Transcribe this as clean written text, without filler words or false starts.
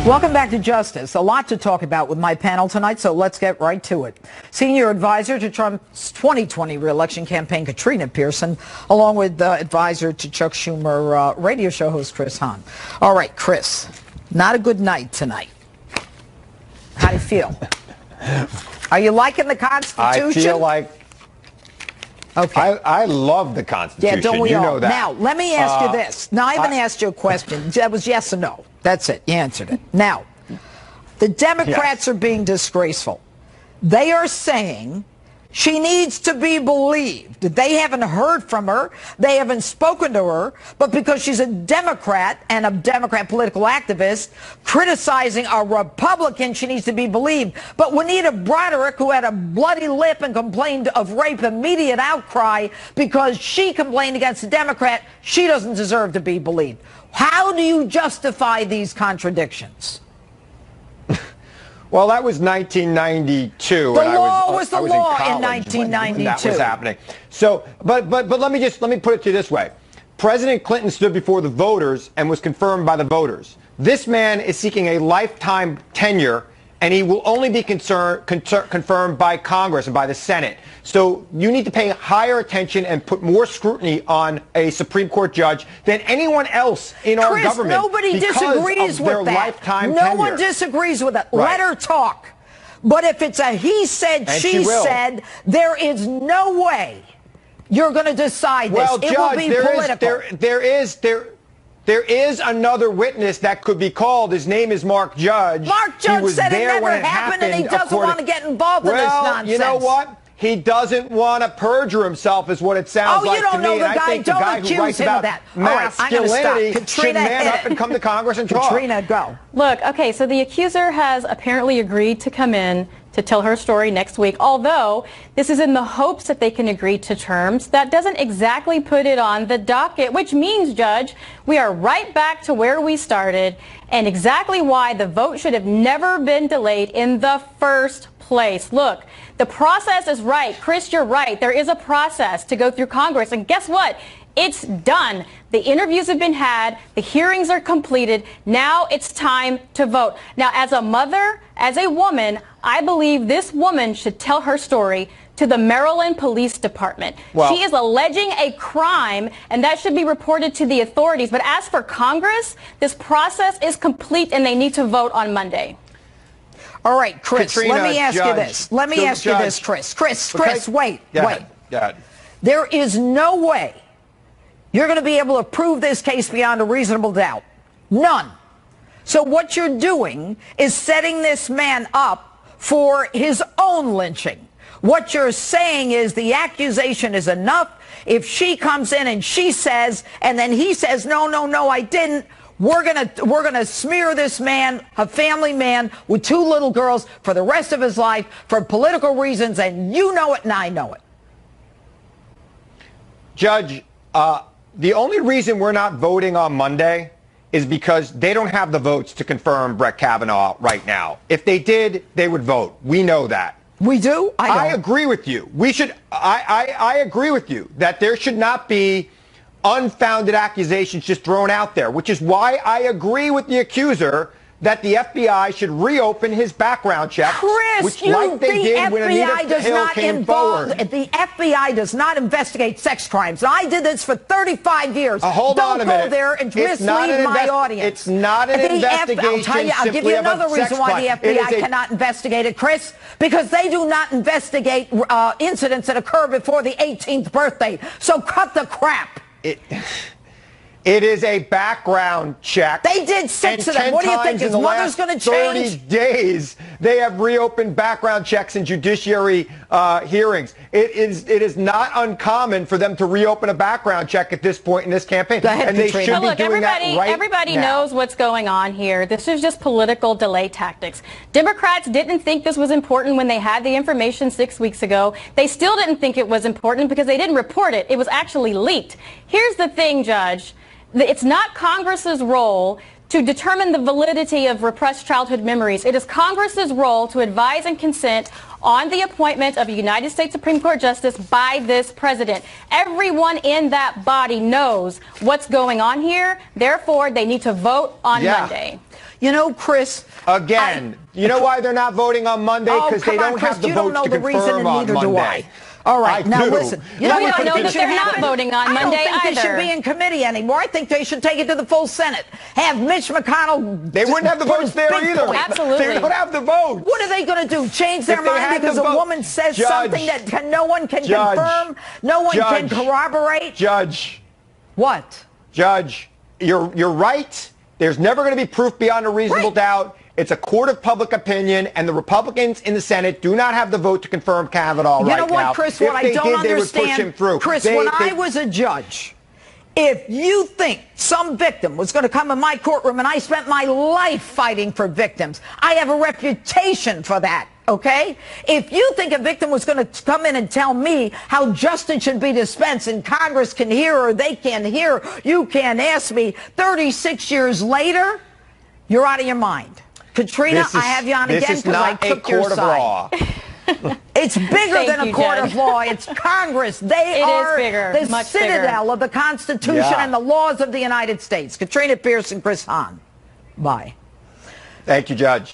Welcome back to Justice. A lot to talk about with my panel tonight, so let's get right to it. Senior advisor to Trump's 2020 re-election campaign, Katrina Pearson, along with advisor to Chuck Schumer, radio show host Chris Hahn. All right, Chris, not a good night tonight. How do you feel? Are you liking the Constitution? I feel like... Okay. I love the Constitution. Yeah, don't we you all? know that. Now, let me ask you this. Now, I haven't asked you a question. That was yes or no. That's it. You answered it. Now, the Democrats are being disgraceful. They are saying she needs to be believed. They haven't heard from her. They haven't spoken to her. But because she's a Democrat and a Democrat political activist criticizing a Republican, she needs to be believed. But Juanita Broderick, who had a bloody lip and complained of rape, immediate outcry because she complained against a Democrat, she doesn't deserve to be believed. How do you justify these contradictions? Well, that was 1992. The and law was the law in 1992. When that 1992. was happening. So, but let me put it to you this way. President Clinton stood before the voters and was confirmed by the voters. This man is seeking a lifetime tenure, and he will only be confirmed by Congress and by the Senate. So you need to pay higher attention and put more scrutiny on a Supreme Court judge than anyone else in our government. Nobody disagrees with that. No one disagrees with it. Let her talk. But if it's a he said, she said, there is no way you're going to decide this. Well, it Judge, will be political. There is another witness that could be called. His name is Mark Judge. Mark Judge said it never happened, and he doesn't want to get involved in this nonsense. You know what? He doesn't want to perjure himself, is what it sounds like to me. You don't know the guy. Don't accuse him of that. Masculinity should man up and come to Congress and talk. Katrina, go. Look, okay, so the accuser has apparently agreed to come in to tell her story next week, although this is in the hopes that they can agree to terms. That doesn't exactly put it on the docket, which means, Judge, we are right back to where we started and exactly why the vote should have never been delayed in the first place. Look, the process is right. Chris, you're right. There is a process to go through Congress, and guess what? It's done. The interviews have been had. The hearings are completed. Now it's time to vote. Now, as a mother, as a woman, I believe this woman should tell her story to the Maryland Police Department. Well, she is alleging a crime, and that should be reported to the authorities. But as for Congress, this process is complete, and they need to vote on Monday. All right, Chris, Katrina, let me ask you Judge, this. Let me ask you this, Chris. Chris, wait. There is no way you're going to be able to prove this case beyond a reasonable doubt. None. So what you're doing is setting this man up for his own lynching. What you're saying is the accusation is enough. If she comes in and she says, and then he says, no, I didn't, we're gonna smear this man, a family man with two little girls, for the rest of his life for political reasons, and you know it and I know it. Judge, the only reason we're not voting on Monday is because they don't have the votes to confirm Brett Kavanaugh right now. If they did, they would vote. We know that. We do? I agree with you. We should. I agree with you that there should not be unfounded accusations just thrown out there, which is why I agree with the accuser that the FBI should reopen his background check. Chris, the FBI does not investigate sex crimes. I did this for 35 years. Hold on a minute. Don't go there and mislead my audience. It's not an investigation. I'll give you another reason why the FBI cannot investigate it, Chris, because they do not investigate incidents that occur before the 18th birthday. So cut the crap. It is a background check. They did 6 of them. What do you think? His mother's going to change? 30 days, they have reopened background checks and judiciary hearings. It is not uncommon for them to reopen a background check at this point in this campaign. Go ahead, and they should be doing that right everybody now. knows what's going on here. This is just political delay tactics. Democrats didn't think this was important when they had the information 6 weeks ago. They still didn't think it was important because they didn't report it. It was actually leaked. Here's the thing, Judge. It's not Congress's role to determine the validity of repressed childhood memories. It is Congress's role to advise and consent on the appointment of a United States Supreme Court justice by this president. Everyone in that body knows what's going on here. Therefore, they need to vote on Monday. You know, Chris. Again, you know why they're not voting on Monday? Because they don't have the votes to confirm on Monday. All right, now listen. You know, we don't know that they're not voting on Monday either. I don't think they should be in committee anymore. I think they should take it to the full Senate. Have Mitch McConnell. They wouldn't have the votes there either. Absolutely. They don't have the votes. What are they going to do? Change their mind because a woman says something that no one can confirm? No one can corroborate? Judge. What? Judge, you're right. There's never going to be proof beyond a reasonable doubt. It's a court of public opinion, and the Republicans in the Senate do not have the vote to confirm Kavanaugh right now. You know what, Chris, what I don't understand, they would push him through. Chris, when I was a judge, if you think some victim was going to come in my courtroom, and I spent my life fighting for victims, I have a reputation for that. Okay? If you think a victim was going to come in and tell me how justice should be dispensed and Congress can hear or they can't hear, you can't ask me, 36 years later, you're out of your mind. Katrina, I have you on again because I took your side. It's bigger than a court of law. It's Congress. They are the citadel of the Constitution and the laws of the United States. Katrina Pierce and Chris Hahn. Bye. Thank you, Judge.